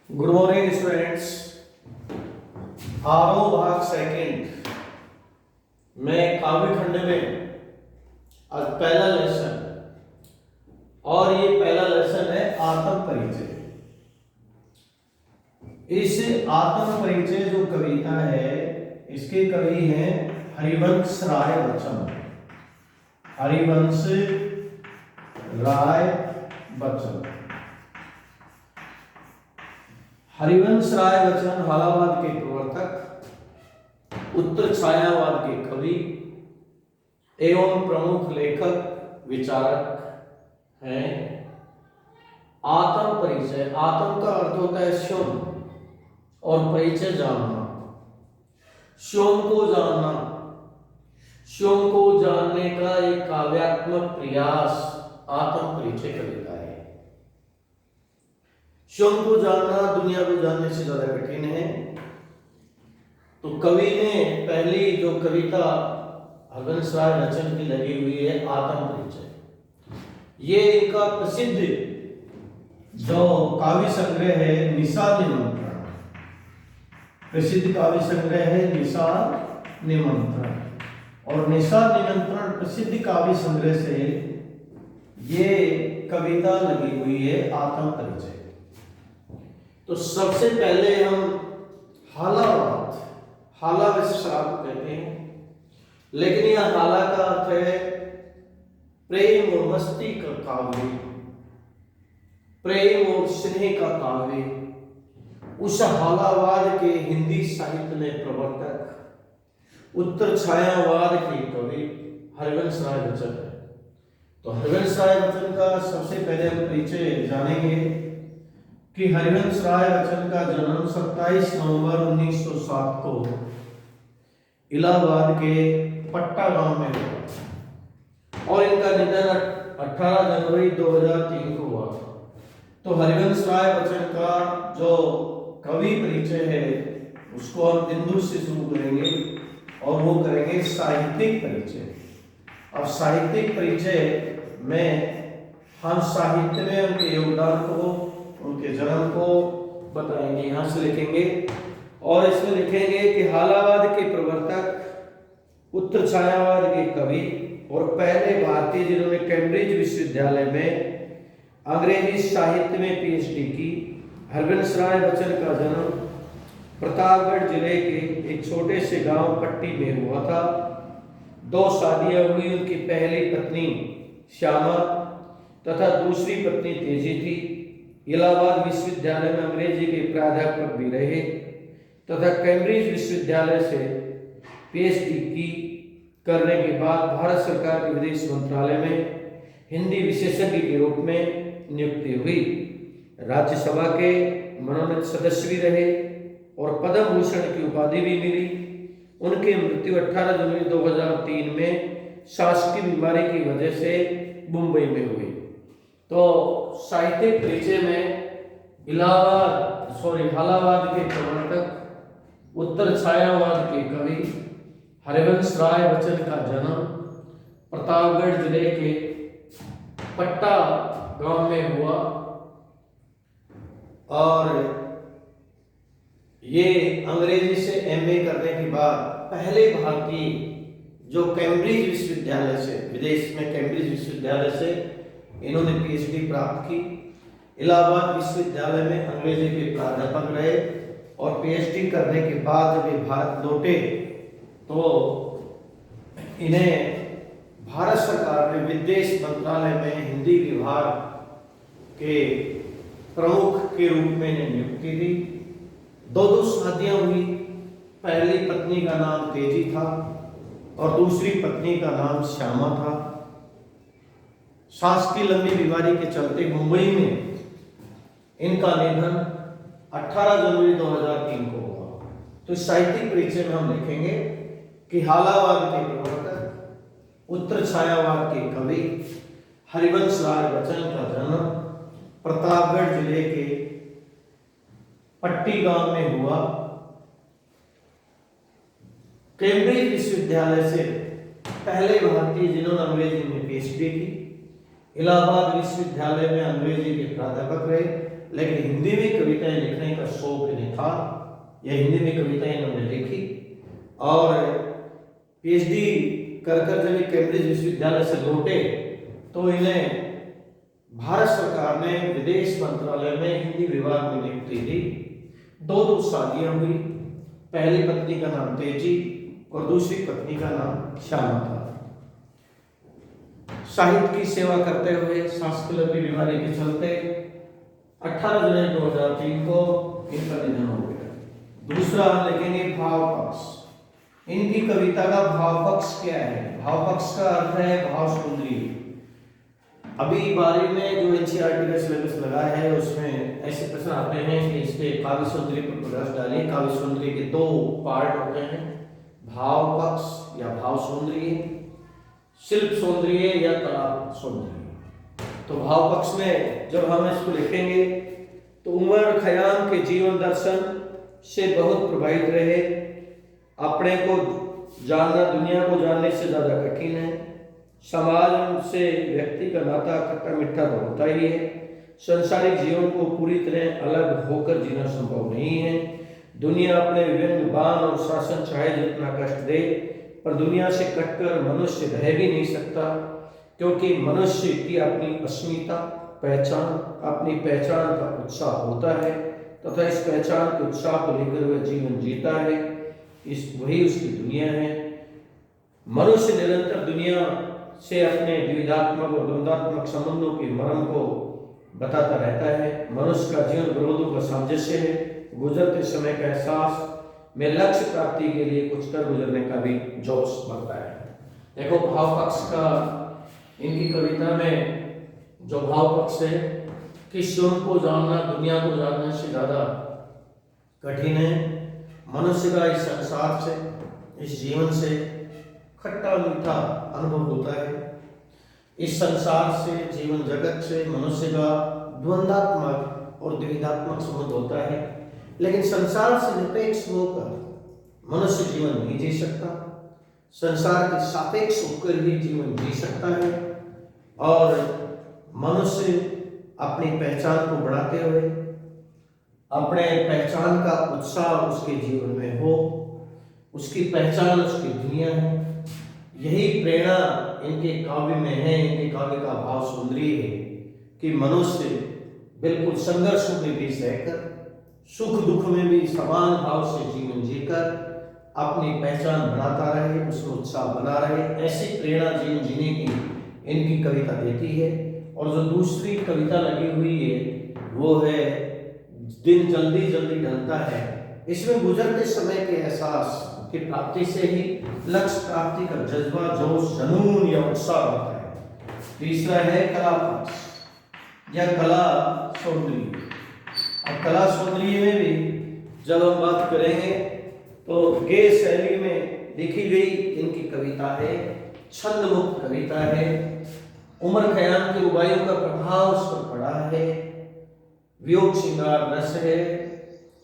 Good morning students. आरो भाग second में काव्य खंड में आज पहला लेसन और ये पहला लेसन है आत्म परिचय। इस आत्म परिचय जो कविता है इसके कवि हैं हरिवंश राय बच्चन। हरिवंश राय बच्चन। हरिवंश राय बच्चन हालावाद के प्रवर्तक, उत्तर छायावाद के कवि एवं प्रमुख लेखक विचारक हैं। आत्म परिचय, आत्म का अर्थ होता है स्वयं और परिचय जानना, स्वयं को जानना, स्वयं को जानने का एक काव्यात्मक प्रयास आत्म परिचय कविता है। स्वयं को जानना दुनिया को जानने से ज्यादा कठिन है। तो कवि ने पहली जो कविता हरिवंश राय बच्चन की लगी हुई है आत्म परिचय, ये इनका प्रसिद्ध जो काव्य संग्रह है निसार निमंत्रण, प्रसिद्ध काव्य संग्रह है निसार निमंत्रण। और निसार निमंत्रण प्रसिद्ध काव्य संग्रह से ये कविता लगी हुई है आत्म परिचय। तो सबसे पहले हम हालावाद, हाला वैसे शराब को कहते हैं, लेकिन यह हाला का अर्थ है प्रेम और मस्ती का काव्य, प्रेम और स्नेह का काव्य। उस हालावाद के हिंदी साहित्य में प्रवर्तक, उत्तर छायावाद के कवि हरिवंश राय बच्चन है। तो हरिवंश राय बच्चन का सबसे पहले हम परिचय जानेंगे कि हरिवंश राय बच्चन का जन्म 27 नवंबर 1907 को इलाहाबाद के पट्टा गांव में हुआ और इनका निधन 18 जनवरी 2003 को हुआ। तो हरिवंश राय बच्चन का जो कवि परिचय है उसको हम बिंदु से शुरू करेंगे और वो करेंगे साहित्यिक परिचय। अब साहित्यिक परिचय में हम साहित्य में उनके योगदान को, उनके जन्म को बताएंगे, यहां से लिखेंगे और इसमें लिखेंगे कि हालावाद के प्रवर्तक, उत्तर छायावाद के कवि और पहले भारतीय जिन्होंने कैम्ब्रिज विश्वविद्यालय में अंग्रेजी साहित्य में पीएचडी की। हरिवंश राय बच्चन का जन्म प्रतापगढ़ जिले के एक छोटे से गांव पट्टी में हुआ था। 2 शादियां हुई। उनकी पहली पत्नी श्यामा तथा दूसरी पत्नी तेजी थी। इलाहाबाद विश्वविद्यालय में अंग्रेजी के प्राध्यापक भी रहे तथा कैम्ब्रिज विश्वविद्यालय से पीएचडी की करने के बाद भारत सरकार के विदेश मंत्रालय में हिंदी विशेषज्ञ के रूप में नियुक्ति हुई। राज्यसभा के मनोनीत सदस्य भी रहे और पद्म भूषण की उपाधि भी मिली। उनकी मृत्यु 18 जनवरी 2003 में सांस की बीमारी की वजह से मुंबई में हुई। तो साहित्यिक परिचय में हालावाद के प्रवर्तक, उत्तर छायावाद के कवि हरिवंश राय बच्चन का जन्म प्रतापगढ़ जिले के पट्टा गांव में हुआ और ये अंग्रेजी से एमए करने के बाद पहले भारतीय जो कैम्ब्रिज विश्वविद्यालय से, विदेश में कैम्ब्रिज विश्वविद्यालय से इन्होंने पीएचडी प्राप्त की। इलाहाबाद विश्वविद्यालय में अंग्रेजी के प्राध्यापक रहे और पीएचडी करने के बाद जब ये भारत लौटे तो इन्हें भारत सरकार ने विदेश मंत्रालय में हिंदी विभाग के प्रमुख के रूप में इन्हें नियुक्ति दी। 2 शादियां हुई। पहली पत्नी का नाम तेजी था और दूसरी पत्नी का नाम श्यामा था। सांस की लंबी बीमारी के चलते मुंबई में इनका निधन 18 जनवरी 2003 को हुआ। तो साहित्यिक परिचय में हम लिखेंगे कि हालावाद के प्रवर्तक, उत्तर छायावाद के कवि हरिवंश राय बच्चन का जन्म प्रतापगढ़ जिले के पट्टी गांव में हुआ। कैम्ब्रिज विश्वविद्यालय से पहले भारतीय जिन्होंने अंग्रेजी में पीएचडी की। इलाहाबाद विश्वविद्यालय में अंग्रेजी के प्राध्यापक रहे, लेकिन हिंदी में कविताएं लिखने का शौक इन्हें था। यह हिंदी में कविताएं इन्होंने लिखी और पीएचडी कर कर जब कैम्ब्रिज विश्वविद्यालय से लौटे तो इन्हें भारत सरकार ने विदेश मंत्रालय में हिंदी विभाग में नियुक्ति दी। दो शादियां हुई। पहली पत्नी का नाम तेजी और दूसरी पत्नी का नाम श्यामा था। साहित्य की सेवा करते हुए सांस की लंबी बीमारी के चलते 18 जुलाई 2003 को इनका निधन हो गया। दूसरा लिखेंगे भाव पक्ष। इनकी कविता का भाव पक्ष क्या है? भाव पक्ष का अर्थ है भाव सुंदरी। अभी 12वीं में जो एनसीईआरटी का सिलेबस लगा है उसमें ऐसे प्रश्न आते हैं कि इसके काव्य सौंदर्य पर प्रकाश डालिए। काव्य सौंदर्य के दो पार्ट होते हैं, भाव पक्ष या भाव सौंदर्य, शिल्प सौंदर्य या कला सौंदर्य। तो भाव पक्ष में जब हम इसको लिखेंगे तो उमर खयाम के जीवन दर्शन से बहुत प्रभावित रहे। अपने को जानना दुनिया को जानने से ज्यादा कठिन है। समाज से व्यक्ति का नाता खट्टा मीठा तो होता ही है। संसारिक जीवन को पूरी तरह अलग होकर जीना संभव नहीं है। दुनिया अपने विभिन्न बाण और शासन चाहे जितना कष्ट दे, पर दुनिया से कटकर मनुष्य रह भी नहीं सकता, क्योंकि मनुष्य की अपनी अस्मिता पहचान, अपनी पहचान का उत्साह होता है तथा इस पहचान के उत्साह को लेकर वह जीवन जीता है। वही उसकी दुनिया है। मनुष्य निरंतर दुनिया से अपने द्विधात्मक और द्वंद्वात्मक संबंधों के मर्म को बताता रहता है। मनुष्य का जीवन विरोधों का सामंजस्य है। गुजरते समय का एहसास में लक्ष्य प्राप्ति के लिए कुछ कर गुजरने का भी जोश बढ़ता है। देखो भाव पक्ष का इनकी कविता में जो भाव पक्ष है कि स्वयं को जानना दुनिया को जानने से ज्यादा कठिन है। मनुष्य का इस संसार से, इस जीवन से खट्टा मीठा अनुभव होता है। इस संसार से, जीवन जगत से मनुष्य का द्वंद्वात्मक और द्विधात्मक संबंध होता है। लेकिन संसार से निरपेक्ष होकर मनुष्य जीवन नहीं जी सकता। संसार के सापेक्ष होकर ही जीवन जी सकता है। और मनुष्य अपनी पहचान को बढ़ाते हुए, अपने पहचान का उत्साह उसके जीवन में हो, उसकी पहचान उसकी दुनिया है। यही प्रेरणा इनके काव्य में है। इनके काव्य का भाव सुंदरी है कि मनुष्य बिल्कुल संघर्षों के बीच रहकर, सुख दुख में भी समान भाव से जीवन जीकर अपनी पहचान बनाता रहे, उसमें उत्साह बना रहे। ऐसी प्रेरणा जीवन जीने की इनकी कविता देती है। और जो दूसरी कविता लगी हुई है वो है दिन जल्दी जल्दी ढलता है। इसमें गुजरते समय के एहसास की प्राप्ति से ही लक्ष्य प्राप्ति का जज्बा, जोश, जुनून या उत्साह होता है। तीसरा है कला पक्ष या कला सौंदर्य। अब कला सौंदर्य में भी जब हम बात करेंगे तो गे शैली में लिखी गई इनकी कविता है, छंद मुक्त कविता है। उमर खयाम की रुबाइयों का प्रभाव उस पर पड़ा है। वियोग श्रृंगार रस है,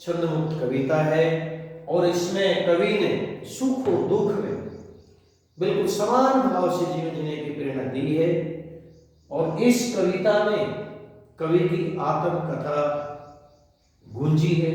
छंद मुक्त कविता है। और इसमें कवि ने सुख और दुख में बिल्कुल समान भाव से जीवन जीने की प्रेरणा दी है। और इस कविता में कवि की आत्मकथा गूंजी है,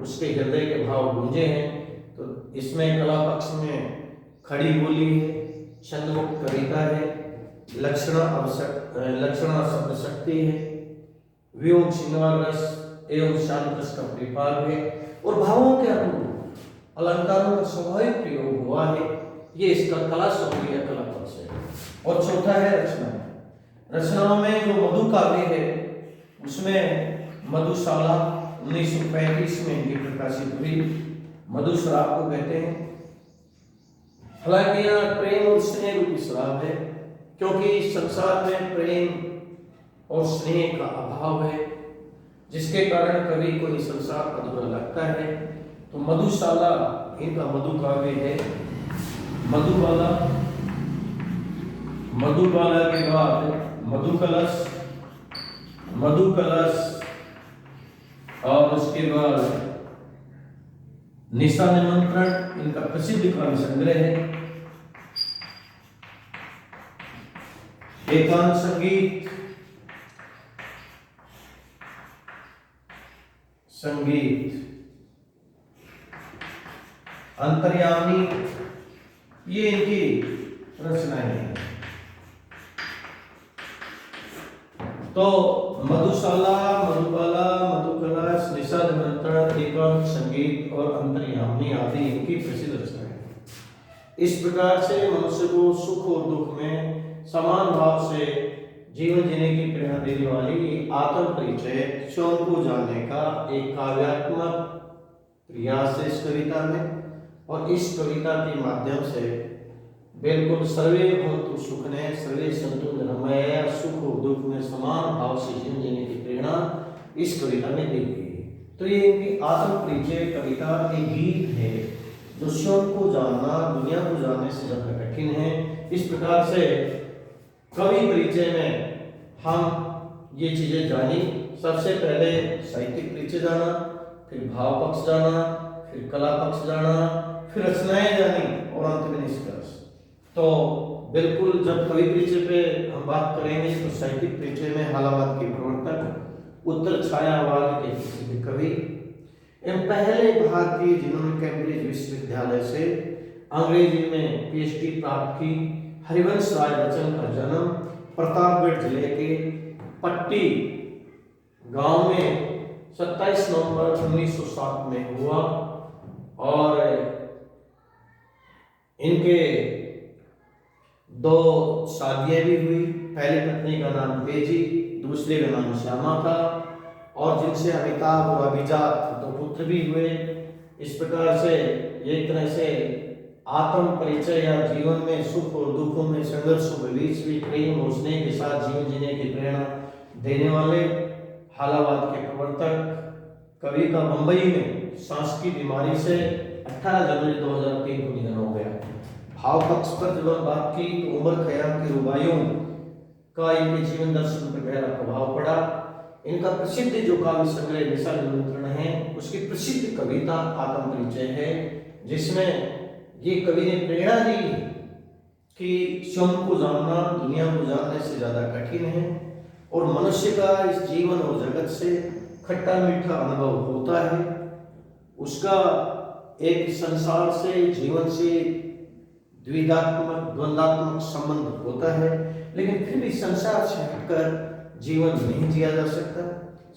उसके हृदय के भाव गूंजे हैं। तो इसमें कला पक्ष में खड़ी बोली है, छंद मुक्त कविता है, लक्षणा शब्द शक्ति है, वियोग श्रृंगार रस एवं शांत रस का परिपाक है और भावों के अनुरूप अलंकारों का स्वाभाविक प्रयोग हुआ है। ये इसका कला सौंदर्य कला पक्ष है। और चौथा है रचना। रचनाओं में जो मधु काव्य है उसमें मधुशाला 1935 में इनकी प्रकाशित हुई। मधु शराब को कहते हैं। हालांकि यहाँ प्रेम और स्नेह रूपी शराब है, क्योंकि इस संसार में प्रेम और स्नेह का अभाव है, जिसके कारण कवि को ये संसार अधूरा लगता है। तो मधुशाला इनका मधु काव्य है। मधुबाला, मधुबाला के बाद मधुकलश, मधुकलश और उसके बाद निशा निमंत्रण इनका प्रसिद्ध काव्य संग्रह है। एकांत संगीत, संगीत, अंतर्यामी, ये इनकी रचनाएं हैं। तो मधुशाला, मधुबाला, मधुकला, निषाद निमंत्रण, एकांत, संगीत और अंतर्यामी आदि इनकी प्रसिद्ध रचनाएं हैं। इस प्रकार से मनुष्य को सुख और दुख में समान भाव से जीवन जीने की प्रेरणा देने वाली आत्म परिचय, स्वयं को जानने का एक काव्यात्मक प्रयास है इस कविता में। और इस कविता के माध्यम से बिल्कुल सर्वे भवन्तु सुखिनः सर्वे सन्तु निरामया, सुख और दुख में समान भाव से जीवन जीने की प्रेरणा इस कविता में दी गई है। तो ये इनकी आत्म परिचय कविता एक गीत है जो स्वयं को जानना दुनिया को जानने से ज्यादा कठिन है। इस प्रकार से कवि परिचय में हम ये चीजें जानी। सबसे पहले साहित्यिक परिचय जाना, फिर भाव पक्ष जाना, फिर कला पक्ष जाना, फिर रचनाएं जानी और अंत में निष्कर्ष। तो बिल्कुल जब कवि परिचय पे हम बात करेंगे तो साहित्यिक परिचय में हालावाद के प्रवर्तक, उत्तर छायावाद के प्रसिद्ध कवि एवं पहले भारतीय जिन्होंने कैम्ब्रिज विश्वविद्यालय से अंग्रेजी में पीएचडी प्राप्त की, हरिवंश राय बच्चन का जन्म प्रतापगढ़ जिले के पट्टी गांव में 27 नवंबर 1907 में हुआ और इनके दो शादियां भी हुई। पहली पत्नी का नाम तेजी, दूसरे का नाम श्यामा था और जिनसे अमिताभ और अभिजात दो पुत्र भी हुए। इस प्रकार से एक तरह से आत्म परिचय या जीवन में सुख और दुखों में संघर्षों के बीच भी प्रेम और स्नेह के साथ जीवन जीने की प्रेरणा देने वाले हालावाद के प्रवर्तक कवि का मुंबई में सांस की बीमारी से 18 जनवरी 2003 को निधन हो गया। भाव पक्ष पर जब हम बात की तो उमर खयाम की रुबाइयों का इनके जीवन दर्शन पर गहरा प्रभाव पड़ा। इनका प्रसिद्ध जो काव्य संग्रह निषाद निमंत्रण है उसकी प्रसिद्ध कविता आत्म परिचय है, जिसमें ये कवि ने प्रेरणा दी कि स्वयं को जानना दुनिया को जानने से ज्यादा कठिन है और मनुष्य का इस जीवन और जगत से खट्टा मीठा अनुभव होता है। उसका एक संसार से जीवन से द्विधात्मक द्वंद्वात्मक संबंध होता है, लेकिन फिर भी संसार से हटकर जीवन नहीं जिया जा सकता।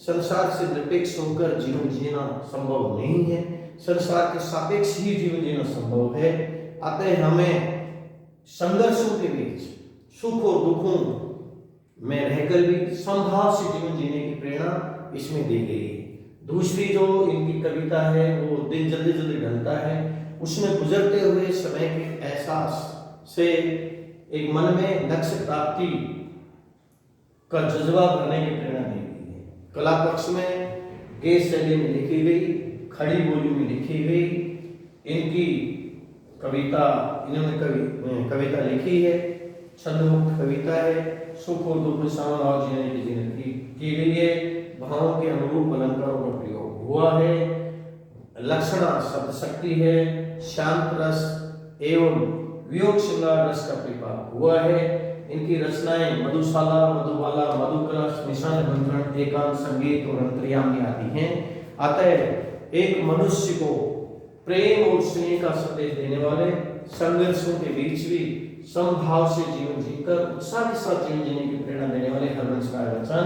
संसार से निरपेक्ष होकर जीवन जीना संभव नहीं है, संसार के सापेक्ष ही जीवन जीना संभव है। अतः हमें संघर्षों के बीच सुख और दुखों में रहकर भी समभाव से जीवन जीने की प्रेरणा इसमें दी गई है। दूसरी जो इनकी कविता है वो दिन जल्दी जल्दी ढलता है, उसमें गुजरते हुए समय के एहसास से एक मन में लक्ष्य प्राप्ति का जज्बा भरने की प्रेरणा दी गई है। कला पक्ष में गेय शैली में लिखी गई, खड़ी बोली में लिखी गई इनकी कविता, इन्होंने कविता लिखी है, छंदमुक्त कविता है, सुख और दुख में समान जीने की जिंदगी की गई है, भावों के अनुरूप अलंकारों का प्रयोग हुआ है, लक्षणा शब्द शक्ति है, शांत रस एवं वियोग श्रृंगार रस का प्रभाव हुआ है। इनकी रचनाएं मधुशाला, मधुबाला, मधुकला, निषाद निमंत्रण, एकांत, संगीत और अंतर्यामी आदि हैं। अतः एक मनुष्य को प्रेम और स्नेह का संदेश देने वाले, संघर्षों के बीच भी समभाव से जीवन जीकर उत्साह के साथ जीवन जीने की प्रेरणा देने वाले हरिवंश राय बच्चन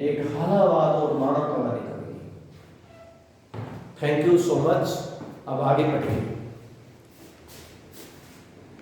एक हालावाद और मानवतावादी कवि। Thank you so much. अब आगे बढ़ेंगे।